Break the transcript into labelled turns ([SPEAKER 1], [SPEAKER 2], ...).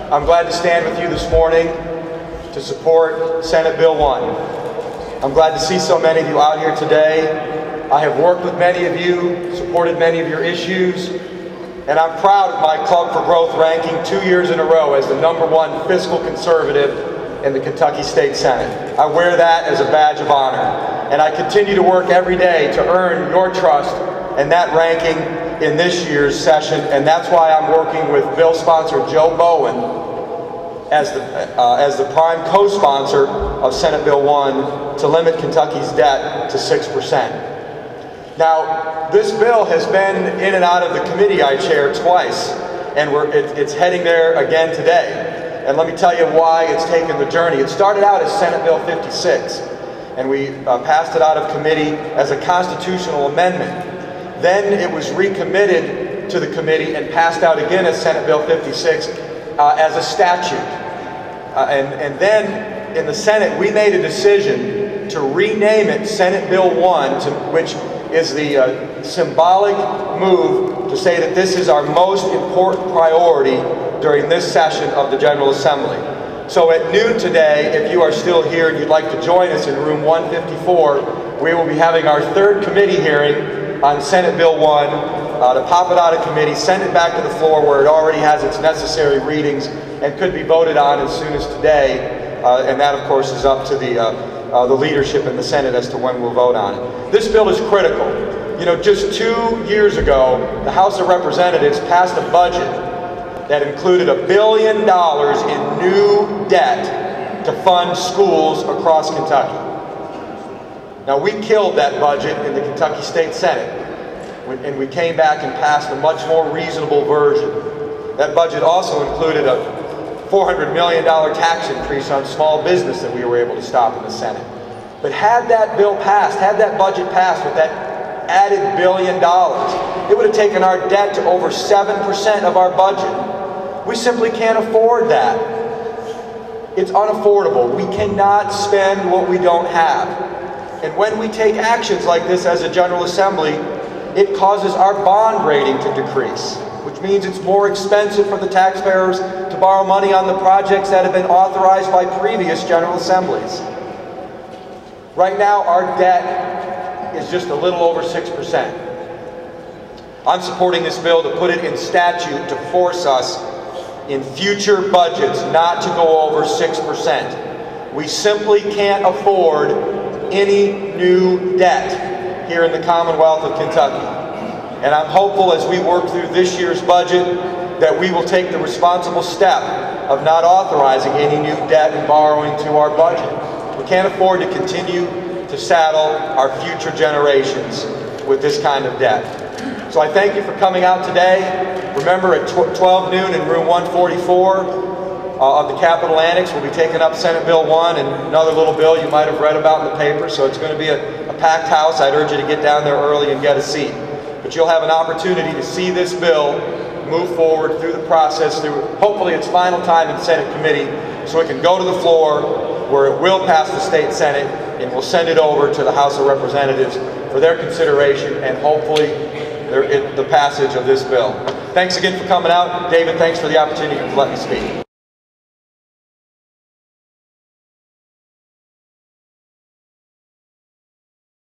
[SPEAKER 1] I'm glad to stand with you this morning to support Senate Bill 1. I'm glad to see so many of you out here today. I have worked with many of you, supported many of your issues, and I'm proud of my Club for Growth ranking 2 years in a row as the #1 fiscal conservative in the Kentucky State Senate. I wear that as a badge of honor, and I continue to work every day to earn your trust and that ranking in this year's session, and that's why I'm working with bill sponsor Joe Bowen as the prime co-sponsor of Senate Bill 1 to limit Kentucky's debt to 6%. Now, this bill has been in and out of the committee I chair twice, and it's heading there again today. And let me tell you why it's taken the journey. It started out as Senate Bill 56, and we passed it out of committee as a constitutional amendment. Then it was recommitted to the committee and passed out again as Senate Bill 56 as a statute. And then in the Senate, we made a decision to rename it Senate Bill 1, which is the symbolic move to say that this is our most important priority during this session of the General Assembly. So at noon today, if you are still here and you'd like to join us in room 154, we will be having our third committee hearing on Senate Bill 1 to pop it out of committee, send it back to the floor where it already has its necessary readings and could be voted on as soon as today. And that, of course, is up to the leadership in the Senate as to when we'll vote on it. This bill is critical. You know, just 2 years ago, the House of Representatives passed a budget that included $1 billion in new debt to fund schools across Kentucky. Now, we killed that budget in the Kentucky State Senate, and we came back and passed a much more reasonable version. That budget also included a $400 million tax increase on small business that we were able to stop in the Senate. But had that bill passed, had that budget passed with that added $1 billion, it would have taken our debt to over 7% of our budget. We simply can't afford that. It's unaffordable. We cannot spend what we don't have. And when we take actions like this as a General Assembly, it causes our bond rating to decrease, which means it's more expensive for the taxpayers to borrow money on the projects that have been authorized by previous General Assemblies. Right now, our debt is just a little over 6%. I'm supporting this bill to put it in statute to force us in future budgets not to go over 6%. We simply can't afford any new debt here in the Commonwealth of Kentucky. And I'm hopeful as we work through this year's budget that we will take the responsible step of not authorizing any new debt and borrowing to our budget. We can't afford to continue to saddle our future generations with this kind of debt. So I thank you for coming out today. Remember, at 12 noon in room 144, of the Capitol Annex, we'll be taking up Senate Bill 1 and another little bill you might have read about in the paper, so it's going to be a packed house. I'd urge you to get down there early and get a seat. But you'll have an opportunity to see this bill move forward through the process, through hopefully its final time in Senate committee, so it can go to the floor where it will pass the State Senate, and we'll send it over to the House of Representatives for their consideration and hopefully the passage of this bill. Thanks again for coming out. David, thanks for the opportunity to let me speak.